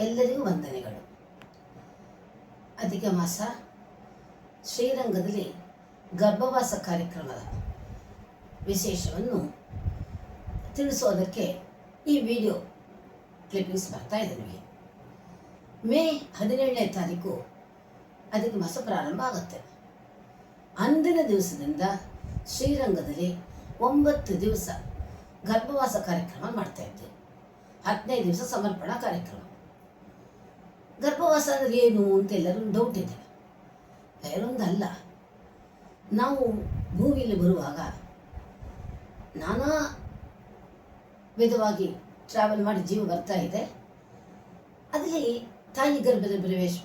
ಎಲ್ಲರಿಗೂ ವಂದನೆಗಳು. ಅಧಿಕ ಮಾಸ ಶ್ರೀರಂಗದಲ್ಲಿ ಗರ್ಭವಾಸ ಕಾರ್ಯಕ್ರಮದ ವಿಶೇಷವನ್ನು ತಿಳಿಸೋದಕ್ಕೆ ಈ ವಿಡಿಯೋ ಕ್ಲಿಪ್ಪಿಂಗ್ಸ್ ಬರ್ತಾ ಇದೆ. ನಿಮಗೆ ಮೇ 17ನೇ ತಾರೀಕು ಅಧಿಕ ಮಾಸ ಪ್ರಾರಂಭ ಆಗುತ್ತೆ. ಅಂದಿನ ದಿವಸದಿಂದ ಶ್ರೀರಂಗದಲ್ಲಿ 9 ದಿವಸ ಗರ್ಭವಾಸ ಕಾರ್ಯಕ್ರಮ ಮಾಡ್ತಾ ಇದ್ದೆ. 15 ದಿವಸ ಸಮರ್ಪಣಾ ಕಾರ್ಯಕ್ರಮ. ಗರ್ಭವಾಸ ಅಂದರೆ ಏನು ಅಂತ ಎಲ್ಲರೂ ಡೌಟ್ ಇದೆ. ಬೇರೊಂದಲ್ಲ, ನಾವು ಭೂಮಿಯಲ್ಲಿ ಬರುವಾಗ ನಾನಾ ವಿಧವಾಗಿ ಟ್ರಾವೆಲ್ ಮಾಡಿ ಜೀವ ಬರ್ತಾ ಇದೆ. ಅದರಲ್ಲಿ ತಾಯಿ ಗರ್ಭದ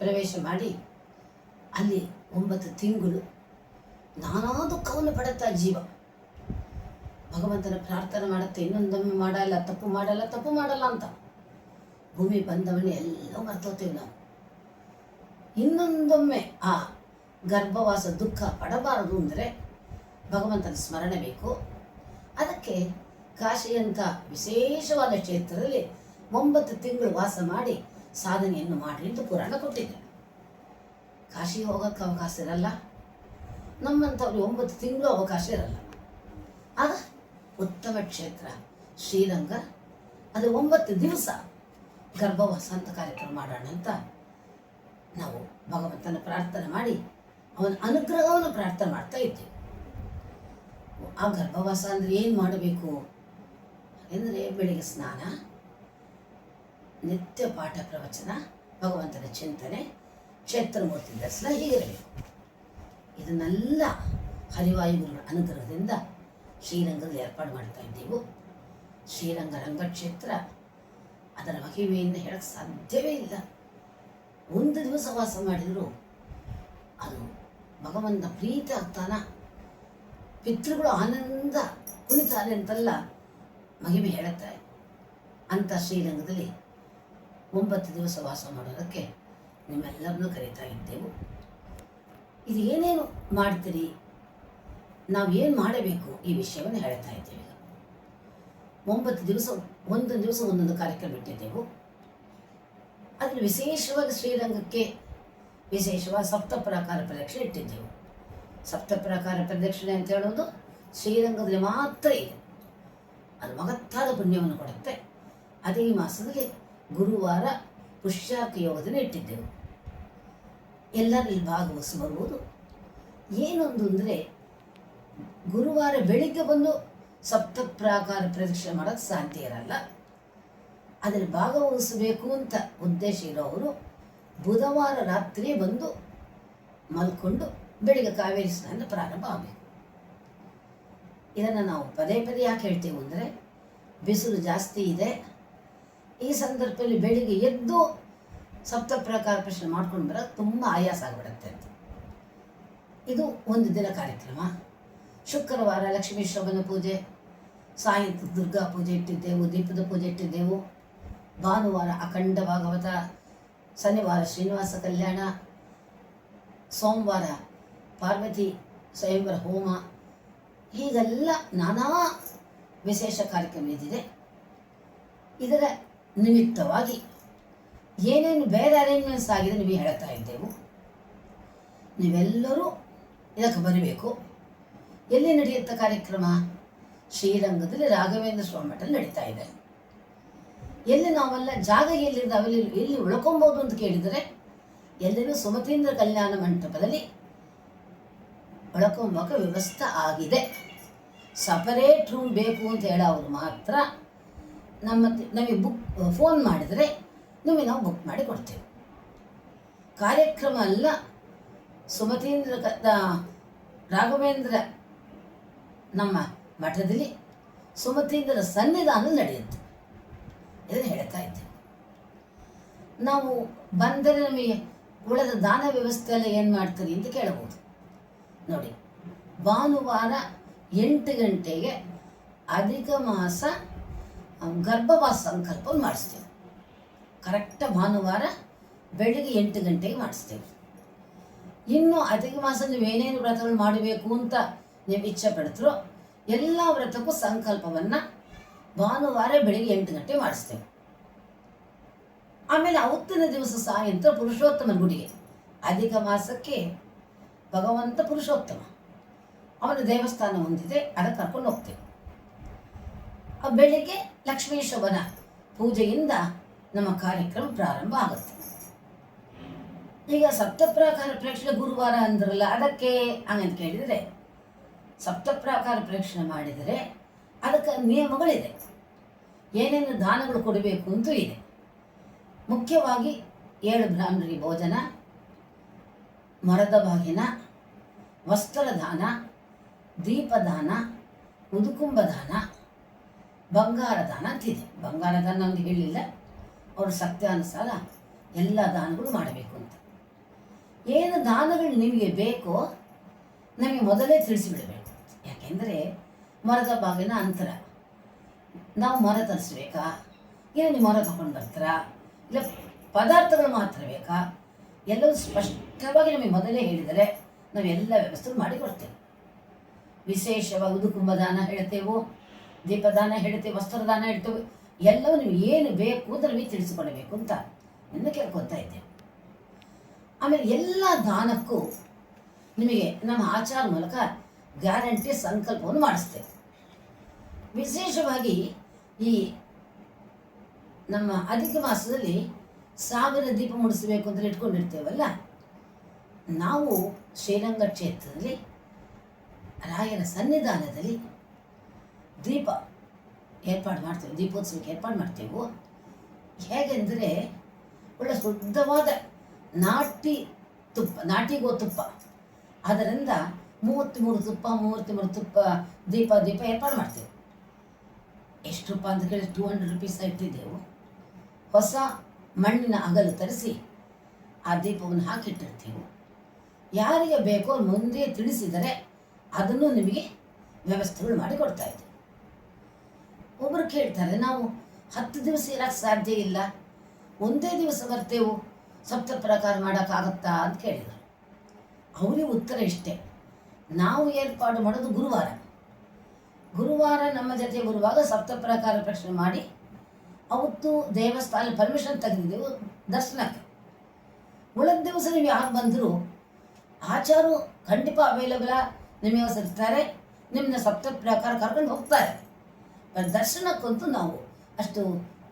ಪ್ರವೇಶ ಮಾಡಿ ಅಲ್ಲಿ 9 ತಿಂಗಳು ನಾನಾ ದುಃಖವನ್ನು ಪಡುತ್ತಾ ಜೀವ ಭಗವಂತನ ಪ್ರಾರ್ಥನೆ ಮಾಡುತ್ತೆ, ಇನ್ನೊಂದೊಮ್ಮೆ ತಪ್ಪು ಮಾಡಲ್ಲ ಅಂತ. ಭೂಮಿ ಬಂದವನೇ ಎಲ್ಲೋ ಮರ್ತೋತೀವಿ ನಾವು. ಇನ್ನೊಂದೊಮ್ಮೆ ಆ ಗರ್ಭವಾಸ ದುಃಖ ಪಡಬಾರದು ಅಂದರೆ ಭಗವಂತನ ಸ್ಮರಣೆ ಬೇಕು. ಅದಕ್ಕೆ ಕಾಶಿಯಂಥ ವಿಶೇಷವಾದ ಕ್ಷೇತ್ರದಲ್ಲಿ 9 ತಿಂಗಳು ವಾಸ ಮಾಡಿ ಸಾಧನೆಯನ್ನು ಮಾಡಿ ಎಂದು ಪುರಾಣ ಕೊಟ್ಟಿದೆ. ಕಾಶಿಗೆ ಹೋಗೋಕ್ಕೆ ಅವಕಾಶ ಇರಲ್ಲ, ನಮ್ಮಂಥವ್ರಿಗೆ 9 ತಿಂಗಳು ಅವಕಾಶ ಇರಲ್ಲ. ಆಗ ಉತ್ತಮ ಕ್ಷೇತ್ರ ಶ್ರೀರಂಗ, ಅದು 9 ದಿವಸ ಗರ್ಭವಾಸ ಅಂತ ಕಾರ್ಯಕ್ರಮ ಮಾಡೋಣ ಅಂತ ನಾವು ಭಗವಂತನ ಪ್ರಾರ್ಥನೆ ಮಾಡಿ ಅವನ ಅನುಗ್ರಹವನ್ನು ಪ್ರಾರ್ಥನೆ ಮಾಡ್ತಾ ಇದ್ದೀವಿ. ಆ ಗರ್ಭವಾಸ ಅಂದರೆ ಏನು ಮಾಡಬೇಕು ಅಂದರೆ ಬೆಳಿಗ್ಗೆ ಸ್ನಾನ, ನಿತ್ಯ ಪಾಠ ಪ್ರವಚನ, ಭಗವಂತನ ಚಿಂತನೆ, ಕ್ಷೇತ್ರಮೂರ್ತಿ ದರ್ಶನ ಹೀಗಿರಬೇಕು. ಇದನ್ನೆಲ್ಲ ಹರಿವಾಯುಗುರುಗಳ ಅನುಗ್ರಹದಿಂದ ಶ್ರೀರಂಗದಲ್ಲಿ ಏರ್ಪಾಡು ಮಾಡ್ತಾ ಇದ್ದೆವು. ಶ್ರೀರಂಗ ರಂಗಕ್ಷೇತ್ರ ಅದರ ಮಹಿಮೆಯಿಂದ ಹೇಳಕ್ಕೆ ಸಾಧ್ಯವೇ ಇಲ್ಲ. 1 ದಿವಸ ವಾಸ ಮಾಡಿದರೂ ಅದು ಭಗವಂತ ಪ್ರೀತಿ ಆಗ್ತಾನ, ಪಿತೃಗಳು ಆನಂದ ಕುಣಿತಾರೆ ಅಂತೆಲ್ಲ ಮಹಿಮೆ ಹೇಳುತ್ತೆ. ಅಂಥ ಶ್ರೀರಂಗದಲ್ಲಿ 9 ದಿವಸ ವಾಸ ಮಾಡೋದಕ್ಕೆ ನಿಮ್ಮೆಲ್ಲರನ್ನೂ ಕರೀತಾ ಇದ್ದೆವು. ಇದು ಏನೇನು ಮಾಡ್ತೀರಿ, ನಾವು ಏನು ಮಾಡಬೇಕು, ಈ ವಿಷಯವನ್ನು ಹೇಳ್ತಾ ಇದ್ದೇವೆ. 9 ದಿವಸ ಒಂದೊಂದು ದಿವಸ ಒಂದೊಂದು ಕಾರ್ಯಕ್ರಮ ಇಟ್ಟಿದ್ದೆವು. ಅದರಲ್ಲಿ ವಿಶೇಷವಾಗಿ ಶ್ರೀರಂಗಕ್ಕೆ ವಿಶೇಷವಾದ ಸಪ್ತಪ್ರಾಕಾರ ಪ್ರದಕ್ಷಿಣೆ ಇಟ್ಟಿದ್ದೆವು. ಸಪ್ತಪ್ರಾಕಾರ ಪ್ರದಕ್ಷಿಣೆ ಅಂತ ಹೇಳೋದು ಶ್ರೀರಂಗದಲ್ಲಿ ಮಾತ್ರ ಇದೆ. ಅದು ಮಹತ್ತಾದ ಪುಣ್ಯವನ್ನು ಕೊಡುತ್ತೆ. ಅದೇ ಮಾಸದಲ್ಲಿ ಗುರುವಾರ ಪುಷ್ಯಾರ್ಕ ಯೋಗದಲ್ಲಿ ಇಟ್ಟಿದ್ದೆವು. ಎಲ್ಲರಲ್ಲಿ ಭಾಗವಹಿಸಬಹುದು. ಏನೊಂದು ಅಂದರೆ ಗುರುವಾರ ಬೆಳಿಗ್ಗೆ ಬಂದು ಸಪ್ತಪ್ರಾಕಾರ ಪ್ರದಕ್ಷಿಣೆ ಮಾಡೋಕ್ಕೆ ಸಾಧ್ಯ ಇರಲ್ಲ. ಅದರಲ್ಲಿ ಭಾಗವಹಿಸಬೇಕು ಅಂತ ಉದ್ದೇಶ ಇರೋರು ಬುಧವಾರ ರಾತ್ರಿ ಬಂದು ಮಲ್ಕೊಂಡು ಬೆಳಿಗ್ಗೆ ಕಾವೇರಿ ಸ್ನಾನ ಪ್ರಾರಂಭ ಆಗಬೇಕು. ಇದನ್ನು ನಾವು ಪದೇ ಯಾಕೆ ಹೇಳ್ತೇವೆ ಅಂದರೆ ಬಿಸಿಲು ಜಾಸ್ತಿ ಇದೆ. ಈ ಸಂದರ್ಭದಲ್ಲಿ ಬೆಳಿಗ್ಗೆ ಎದ್ದು ಸಪ್ತಪ್ರಾಕಾರ ಪ್ರದಕ್ಷಿಣೆ ಮಾಡ್ಕೊಂಡು ಬರೋದು ತುಂಬ ಆಯಾಸ ಆಗಿಬಿಡುತ್ತೆ ಅಂತ. ಇದು ಒಂದು ದಿನ ಕಾರ್ಯಕ್ರಮ. ಶುಕ್ರವಾರ ಲಕ್ಷ್ಮೀ ಶೋಭನ ಪೂಜೆ, ಸಾಯಂಕಾಲ ದುರ್ಗಾ ಪೂಜೆ ಇಟ್ಟಿದ್ದೆವು, ದೀಪದ ಪೂಜೆ ಇಟ್ಟಿದ್ದೆವು. ಭಾನುವಾರ ಅಖಂಡ ಭಾಗವತ, ಶನಿವಾರ ಶ್ರೀನಿವಾಸ ಕಲ್ಯಾಣ, ಸೋಮವಾರ ಪಾರ್ವತಿ ಸ್ವಯಂವರ ಹೋಮ, ಹೀಗೆಲ್ಲ ನಾನಾ ವಿಶೇಷ ಕಾರ್ಯಕ್ರಮ ಇದ್ದಿದೆ. ಇದರ ನಿಮಿತ್ತವಾಗಿ ಏನೇನು ಬೇರೆ ಅರೇಂಜ್ಮೆಂಟ್ಸ್ ಆಗಿದೆ ನಿಮಗೆ ಹೇಳ್ತಾ ಇದ್ದೆವು. ನೀವೆಲ್ಲರೂ ಇದಕ್ಕೆ ಬರಬೇಕು. ಎಲ್ಲಿ ನಡೆಯುತ್ತೆ ಕಾರ್ಯಕ್ರಮ? ಶ್ರೀರಂಗದಲ್ಲಿ ರಾಘವೇಂದ್ರ ಸ್ವಾಮಿ ಮಠದಲ್ಲಿ ನಡೀತಾ ಇದೆ. ಎಲ್ಲಿ ನಾವೆಲ್ಲ ಜಾಗ ಎಲ್ಲಿದ್ದಾವೆ, ಎಲ್ಲಿ ಉಳ್ಕೊಬೋದು ಅಂತ ಕೇಳಿದರೆ ಎಲ್ಲರೂ ಸುಮತೀಂದ್ರ ಕಲ್ಯಾಣ ಮಂಟಪದಲ್ಲಿ ಉಳ್ಕೊಂಬಕ್ಕೆ ವ್ಯವಸ್ಥೆ ಆಗಿದೆ. ಸಪರೇಟ್ ರೂಮ್ ಬೇಕು ಅಂತ ಹೇಳೋರು ಮಾತ್ರ ನಮಗೆ ಫೋನ್ ಮಾಡಿದರೆ ನಿಮಗೆ ನಾವು ಬುಕ್ ಮಾಡಿ ಕೊಡ್ತೇವೆ. ಕಾರ್ಯಕ್ರಮ ಎಲ್ಲ ಸುಮತೀಂದ್ರ ರಾಘವೇಂದ್ರ ನಮ್ಮ ಮಠದಲ್ಲಿ ಸುಮತೀಂದ್ರ ಸನ್ನಿಧಾನ ನಡೆಯುತ್ತೆ. ಇದನ್ನು ಹೇಳ್ತಾ ಇದ್ದೇವೆ. ನಾವು ಬಂದರೆ ನಮಗೆ ಉಳಿದ ದಾನ ವ್ಯವಸ್ಥೆ ಎಲ್ಲ ಏನು ಮಾಡ್ತೀರಿ ಅಂತ ಕೇಳಬಹುದು. ನೋಡಿ, ಭಾನುವಾರ 8 ಗಂಟೆಗೆ ಅಧಿಕ ಮಾಸ ಗರ್ಭವಾಸ ಸಂಕಲ್ಪವನ್ನು ಮಾಡಿಸ್ತೇವೆ. ಕರೆಕ್ಟ್ ಭಾನುವಾರ ಬೆಳಿಗ್ಗೆ 8 ಗಂಟೆಗೆ ಮಾಡಿಸ್ತೇವೆ. ಇನ್ನು ಅಧಿಕ ಮಾಸ ನೀವೇನೇನು ವ್ರತಗಳು ಮಾಡಬೇಕು ಅಂತ ನೀವು ಇಚ್ಛೆ ಪಡ್ತೀರೋ ಎಲ್ಲ ವ್ರತಕ್ಕೂ ಸಂಕಲ್ಪವನ್ನು ಭಾನುವಾರ ಬೆಳಿಗ್ಗೆ 8 ಗಂಟೆ ಮಾಡಿಸ್ತೇವೆ. ಆಮೇಲೆ ಅವತ್ತಿನ ದಿವಸ ಸಾಯಂತ್ರ ಪುರುಷೋತ್ತಮನ ಗುಡಿಗೆ, ಅಧಿಕ ಮಾಸಕ್ಕೆ ಭಗವಂತ ಪುರುಷೋತ್ತಮ, ಅವನ ದೇವಸ್ಥಾನ ಹೊಂದಿದೆ, ಅದಕ್ಕೆ ಕರ್ಕೊಂಡು ಹೋಗ್ತೇವೆ. ಬೆಳಿಗ್ಗೆ ಲಕ್ಷ್ಮೀಶ್ವರನ ಪೂಜೆಯಿಂದ ನಮ್ಮ ಕಾರ್ಯಕ್ರಮ ಪ್ರಾರಂಭ ಆಗುತ್ತೆ. ಈಗ ಸಪ್ತಪ್ರಾಕಾರ ಪ್ರೇಕ್ಷಣೆ ಗುರುವಾರ ಅಂದ್ರಲ್ಲ, ಅದಕ್ಕೆ ಹಂಗಂತ ಕೇಳಿದರೆ, ಸಪ್ತಪ್ರಾಕಾರ ಪ್ರೇಕ್ಷಣೆ ಮಾಡಿದರೆ ಅದಕ್ಕೆ ನಿಯಮಗಳಿದೆ, ಏನೇನು ದಾನಗಳು ಕೊಡಬೇಕು ಅಂತೂ ಇದೆ. ಮುಖ್ಯವಾಗಿ 7 ಬ್ರಾಹ್ಮಣರಿಗೆ ಭೋಜನ, ಮರದ ಬಾಗಿನ, ವಸ್ತ್ರದಾನ, ದೀಪದಾನ, ಉದುಕುಂಭ ದಾನ, ಬಂಗಾರ ದಾನ ಅಂತಿದೆ. ಬಂಗಾರ ದಾನ ನಮ್ಗೆ ಹೇಳಿಲ್ಲ, ಅವರು ಸತ್ಯಾನುಸಾರ ಎಲ್ಲ ದಾನಗಳು ಮಾಡಬೇಕು ಅಂತ. ಏನು ದಾನಗಳು ನಿಮಗೆ ಬೇಕೋ ನಮಗೆ ಮೊದಲೇ ತಿಳಿಸಿಬಿಡಬೇಕು. ಯಾಕೆಂದರೆ ಮರದ ಬಾಗಿನ ಅಂತರ, ನಾವು ಮರ ತರಿಸ್ಬೇಕಾ, ಇಲ್ಲ ನೀವು ಮರ ತಗೊಂಡು ಬರ್ತೀರಾ, ಇಲ್ಲ ಪದಾರ್ಥಗಳು ಮಾತ್ರ ಬೇಕಾ, ಎಲ್ಲವೂ ಸ್ಪಷ್ಟವಾಗಿ ನಮಗೆ ಮೊದಲೇ ಹೇಳಿದರೆ ನಾವೆಲ್ಲ ವ್ಯವಸ್ಥೆ ಮಾಡಿಕೊಡ್ತೇವೆ. ವಿಶೇಷವಾಗಿ ಉದುಕುಂಭದಾನ ಹೇಳ್ತೇವೆ, ದೀಪದಾನ ಹೇಳ್ತೇವೆ, ವಸ್ತ್ರದಾನ ಹೇಳ್ತೇವೆ. ಎಲ್ಲವೂ ನಿಮ್ಗೆ ಏನು ಬೇಕು ಅಂತ ನಮಗೆ ತಿಳಿಸಿಕೊಡಬೇಕು ಅಂತ ನಿನ್ನ ಕೇಳ್ಕೊತಾ ಇದ್ದೇವೆ. ಆಮೇಲೆ ಎಲ್ಲ ದಾನಕ್ಕೂ ನಿಮಗೆ ನಮ್ಮ ಆಚಾರ ಮೂಲಕ ಗ್ಯಾರಂಟಿ ಸಂಕಲ್ಪವನ್ನು ಮಾಡಿಸ್ತೇವೆ. ವಿಶೇಷವಾಗಿ ಈ ನಮ್ಮ ಅಧಿಕ ಮಾಸದಲ್ಲಿ 1000 ದೀಪ ಮುಡಿಸಬೇಕು ಅಂತ ಇಟ್ಕೊಂಡಿರ್ತೇವಲ್ಲ, ನಾವು ಶ್ರೀರಂಗ ಕ್ಷೇತ್ರದಲ್ಲಿ ರಾಯರ ಸನ್ನಿಧಾನದಲ್ಲಿ ದೀಪ ಏರ್ಪಾಡು ಮಾಡ್ತೇವೆ, ದೀಪೋತ್ಸವಕ್ಕೆ ಏರ್ಪಾಡು ಮಾಡ್ತೇವೆ. ಹೇಗೆಂದರೆ ಒಳ್ಳೆ ಶುದ್ಧವಾದ ನಾಟಿ ತುಪ್ಪ, ನಾಟಿ ತುಪ್ಪ, ಅದರಿಂದ 33 ತುಪ್ಪ ದೀಪ ಏರ್ಪಾಡು ಮಾಡ್ತೇವೆ. ಎಷ್ಟು ರೂಪಾಯಿ ಅಂತ ಕೇಳಿ 200 ರೂಪೀಸ್ ಇಟ್ಟಿದ್ದೆವು. ಹೊಸ ಮಣ್ಣಿನ ಅಗಲು ತರಿಸಿ ಆ ದೀಪವನ್ನು ಹಾಕಿಟ್ಟಿರ್ತೀವಿ. ಯಾರಿಗೆ ಬೇಕೋ ಮುಂದೆ ತಿಳಿಸಿದರೆ ಅದನ್ನು ನಿಮಗೆ ವ್ಯವಸ್ಥೆಗಳು ಮಾಡಿ ಕೊಡ್ತಾ ಇದ್ದೀವಿ. ಒಬ್ಬರು ಕೇಳ್ತಾರೆ, ನಾವು 10 ದಿವಸ ಇರೋಕ್ಕೆ ಸಾಧ್ಯ ಇಲ್ಲ, ಒಂದೇ ದಿವಸ ಬರ್ತೇವೆ, ಸಪ್ತ ಪ್ರಕಾರ ಮಾಡೋಕ್ಕಾಗತ್ತಾ ಅಂತ ಕೇಳಿದರು. ಅವರಿಗೆ ಉತ್ತರ ಇಷ್ಟೇ, ನಾವು ಏರ್ಪಾಡು ಮಾಡೋದು ಗುರುವಾರ ನಮ್ಮ ಜೊತೆ ಬರುವಾಗ ಸಪ್ತ ಪ್ರಕಾರ ಪ್ರಶ್ನೆ ಮಾಡಿ ಅವತ್ತು ದೇವಸ್ಥಾನ ಪರ್ಮಿಷನ್ ತೆಗೆದಿದ್ದೆವು ದರ್ಶನಕ್ಕೆ. ಉಳಿದ ದಿವಸ ನೀವು ಯಾರು ಬಂದರೂ ಆಚಾರು ಖಂಡಿತ ಅವೈಲಬಲ ನಿಮಗೆ ಇರ್ತಾರೆ, ನಿಮ್ಮನ್ನ ಸಪ್ತ ಪ್ರಕಾರ ಕರ್ಕೊಂಡು ಹೋಗ್ತಾರೆ. ದರ್ಶನಕ್ಕಂತೂ ನಾವು ಅಷ್ಟು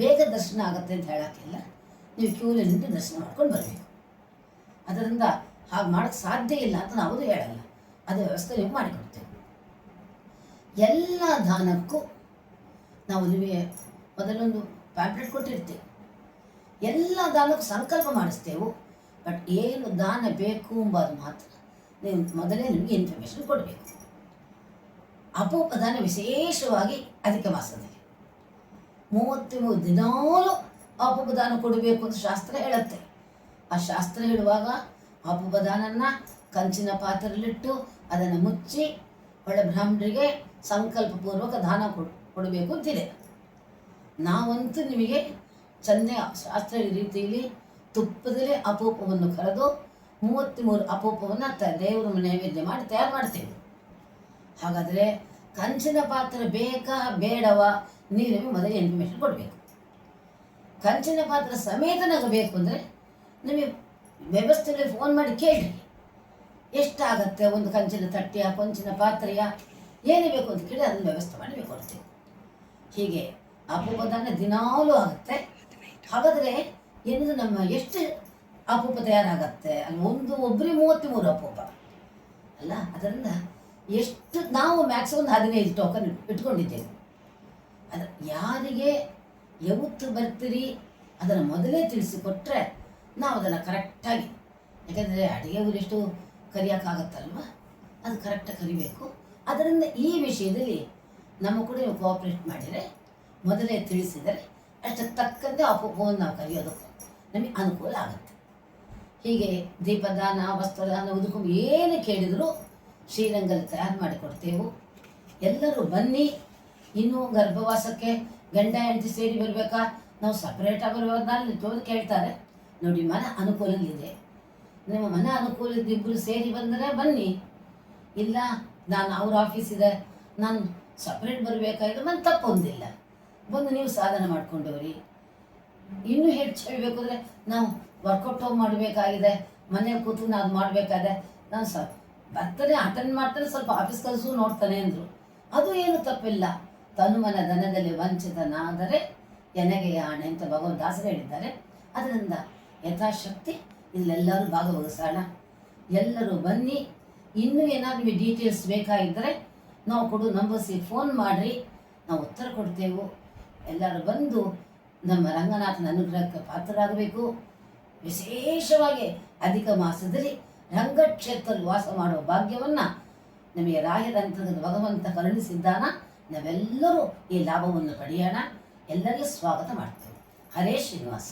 ಬೇಗ ದರ್ಶನ ಆಗುತ್ತೆ ಅಂತ ಹೇಳೋಕ್ಕಿಲ್ಲ, ನೀವು ಕ್ಯೂಲಿ ನಿಂತು ದರ್ಶನ ಮಾಡ್ಕೊಂಡು ಬರಬೇಕು. ಅದರಿಂದ ಹಾಗೆ ಮಾಡೋಕ್ಕೆ ಸಾಧ್ಯ ಇಲ್ಲ ಅಂತ ನಾವು ಹೇಳಲ್ಲ, ಅದು ವ್ಯವಸ್ಥೆ ನೀವು ಮಾಡಿಕೊಡ್ತೇವೆ. ಎಲ್ಲ ದಾನಕ್ಕೂ ನಾವು ನಿಮಗೆ ಮೊದಲೊಂದು ಪ್ಯಾಂಪ್ಲೆಟ್ ಕೊಟ್ಟಿರ್ತೀವಿ, ಎಲ್ಲ ದಾನಕ್ಕೂ ಸಂಕಲ್ಪ ಮಾಡಿಸ್ತೇವೆ. ಬಟ್ ಏನು ದಾನ ಬೇಕು ಎಂಬುದು ಮಾತ್ರ ನೀವು ಮೊದಲೇ ನಿಮಗೆ ಇನ್ಫಾರ್ಮೇಷನ್ ಕೊಡಬೇಕು. ಅಪೂಪ ದಾನ ವಿಶೇಷವಾಗಿ ಅಧಿಕ ಮಾಸದಲ್ಲಿ 33 ದಿನಾಲೂ ಅಪೂಪ ದಾನ ಕೊಡಬೇಕು ಅಂತ ಶಾಸ್ತ್ರ ಹೇಳುತ್ತೆ. ಆ ಶಾಸ್ತ್ರ ಹೇಳುವಾಗ ಅಪೂಪ ದಾನನ್ನು ಕಂಚಿನ ಪಾತ್ರೆಯಲ್ಲಿಟ್ಟು ಅದನ್ನು ಮುಚ್ಚಿ ಒಳ್ಳೆ ಬ್ರಾಹ್ಮಣರಿಗೆ ಸಂಕಲ್ಪಪೂರ್ವಕ ದಾನ ಕೊಡಬೇಕು ಅಂತಿದೆ. ನಾವಂತೂ ನಿಮಗೆ ಚೆನ್ನ ಶಾಸ್ತ್ರ ರೀತಿಯಲ್ಲಿ ತುಪ್ಪದಲ್ಲೇ ಅಪೂಪವನ್ನು ಕರೆದು 33 ಅಪೂಪವನ್ನು ದೇವರ ನೈವೇದ್ಯ ಮಾಡಿ ತಯಾರು ಮಾಡ್ತೇವೆ. ಹಾಗಾದರೆ ಕಂಚಿನ ಪಾತ್ರೆ ಬೇಕಾ ಬೇಡವಾ ನೀವು ನಿಮಗೆ ಮೊದಲೇ ಇನ್ಫಾರ್ಮೇಷನ್ ಕೊಡಬೇಕು. ಕಂಚಿನ ಪಾತ್ರೆ ಸಮೇತ ಬೇಕು ಅಂದರೆ ನಿಮಗೆ ವ್ಯವಸ್ಥೆಗೆ ಫೋನ್ ಮಾಡಿ ಕೇಳಿ ಎಷ್ಟಾಗತ್ತೆ, ಒಂದು ಕಂಚಿನ ತಟ್ಟೆಯ ಕೊಂಚಿನ ಪಾತ್ರೆಯ ಏನೇ ಬೇಕು ಅಂತ ಕೇಳಿ ಅದನ್ನು ವ್ಯವಸ್ಥೆ ಮಾಡಿ ಕೊಡ್ತೀವಿ. ಹೀಗೆ ಅಪೂಪದಾನ ದಿನಾಲೂ ಆಗುತ್ತೆ. ಹಾಗಾದರೆ ಏನಿದು ನಮ್ಮ ಎಷ್ಟು ಅಪೂಪ ತಯಾರಾಗತ್ತೆ ಅಲ್ಲಿ, ಒಬ್ಬರಿಗೆ 33 ಅಪೂಪ ಅಲ್ಲ. ಅದರಿಂದ ಎಷ್ಟು ನಾವು ಮ್ಯಾಕ್ಸಿಮಮ್ 15 ಟೋಕನ್ ಇಟ್ಕೊಂಡಿದ್ದೇವೆ. ಅದು ಯಾರಿಗೆ ಯಾವತ್ತು ಬರ್ತೀರಿ ಅದನ್ನು ಮೊದಲೇ ತಿಳಿಸಿಕೊಟ್ರೆ ನಾವು ಅದನ್ನು ಕರೆಕ್ಟಾಗಿ, ಯಾಕೆಂದರೆ ಅಡುಗೆಯವರು ಎಷ್ಟು ಕರಿಯೋಕ್ಕಾಗತ್ತಲ್ವ, ಅದು ಕರೆಕ್ಟಾಗಿ ಕರಿಬೇಕು. ಅದರಿಂದ ಈ ವಿಷಯದಲ್ಲಿ ನಮ್ಮ ಕೂಡ ನೀವು ಕೋಆಪ್ರೇಟ್ ಮಾಡಿದರೆ, ಮೊದಲೇ ತಿಳಿಸಿದರೆ ಅಷ್ಟಕ್ಕೆ ತಕ್ಕಂತೆ ಅಪೂಪವನ್ನು ನಾವು ಕರೆಯೋದಕ್ಕೂ ನಮಗೆ ಅನುಕೂಲ ಆಗುತ್ತೆ. ಹೀಗೆ ದೀಪದಾನ, ವಸ್ತ್ರದಾನ, ಉದುಕು ಏನು ಕೇಳಿದರೂ ಶ್ರೀರಂಗದಲ್ಲಿ ತಯಾರು ಮಾಡಿಕೊಡ್ತೇವೆ. ಎಲ್ಲರೂ ಬನ್ನಿ. ಇನ್ನೂ ಗರ್ಭವಾಸಕ್ಕೆ ಗಂಡ ಹೆಂಡತಿ ಸೇರಿ ಬರಬೇಕಾ, ನಾವು ಸಪ್ರೇಟಾಗಿ ಬರುವಾಗ ಕೇಳ್ತಾರೆ. ನೋಡಿ, ಮನ ಅನುಕೂಲವಿದೆ, ನಿಮ್ಮ ಮನ ಅನುಕೂಲದ ಇಬ್ಬರು ಸೇರಿ ಬಂದರೆ ಬನ್ನಿ. ಇಲ್ಲ ನಾನು ಅವ್ರ ಆಫೀಸ್ ಇದೆ, ನಾನು ಸಪ್ರೇಟ್ ಬರಬೇಕಾದ್ರೆ ಬಂದು ತಪ್ಪೊಂದಿಲ್ಲ, ಬಂದು ನೀವು ಸಾಧನೆ ಮಾಡ್ಕೊಂಡವ್ರಿ. ಇನ್ನೂ ಹೆಚ್ಚು ಹೇಳಬೇಕು ಅಂದರೆ ನಾವು ವರ್ಕೌಟ್ ಹೋಗಿ ಮಾಡಬೇಕಾಗಿದೆ, ಮನೇಲಿ ಕೂತು ನಾವು ಅದು ಮಾಡಬೇಕಾದ್ರೆ ನಾನು ಬರ್ತಾನೆ ಅಟೆಂಡ್ ಮಾಡ್ತಾನೆ, ಸ್ವಲ್ಪ ಆಫೀಸ್ ಕೆಲಸ ನೋಡ್ತಾನೆ ಅಂದರು. ಅದು ಏನು ತಪ್ಪಿಲ್ಲ. ತನುಮನ ಧನದಲ್ಲಿ ವಂಚಿತನಾದರೆ ಎನಗೆ ಆಣೆ ಅಂತ ಭಗವಂತದಾಸರು ಹೇಳಿದ್ದಾರೆ. ಅದರಿಂದ ಯಥಾಶಕ್ತಿ ಇಲ್ಲೆಲ್ಲರೂ ಭಾಗವಹಿಸೋಣ, ಎಲ್ಲರೂ ಬನ್ನಿ. ಇನ್ನೂ ಏನಾದರೂ ನಿಮಗೆ ಡೀಟೇಲ್ಸ್ ಬೇಕಾಗಿದ್ದರೆ ನಾವು ಕೊಡು ನಂಬರ್ಸಿಗೆ ಫೋನ್ ಮಾಡಿರಿ, ನಾವು ಉತ್ತರ ಕೊಡ್ತೇವೆ. ಎಲ್ಲರೂ ಬಂದು ನಮ್ಮ ರಂಗನಾಥನ ಅನುಗ್ರಹಕ್ಕೆ ಪಾತ್ರರಾಗಬೇಕು. ವಿಶೇಷವಾಗಿ ಅಧಿಕ ಮಾಸದಲ್ಲಿ ರಂಗಕ್ಷೇತ್ರದಲ್ಲಿ ವಾಸ ಮಾಡುವ ಭಾಗ್ಯವನ್ನು ನಮಗೆ ರಾಯರಂತದ ಭಗವಂತ ಕರುಣಿಸಿದ್ದಾನ. ನಾವೆಲ್ಲರೂ ಈ ಲಾಭವನ್ನು ಪಡೆಯೋಣ. ಎಲ್ಲರಿಗೂ ಸ್ವಾಗತ ಮಾಡ್ತೇವೆ. ಹರೇ ಶ್ರೀನಿವಾಸ.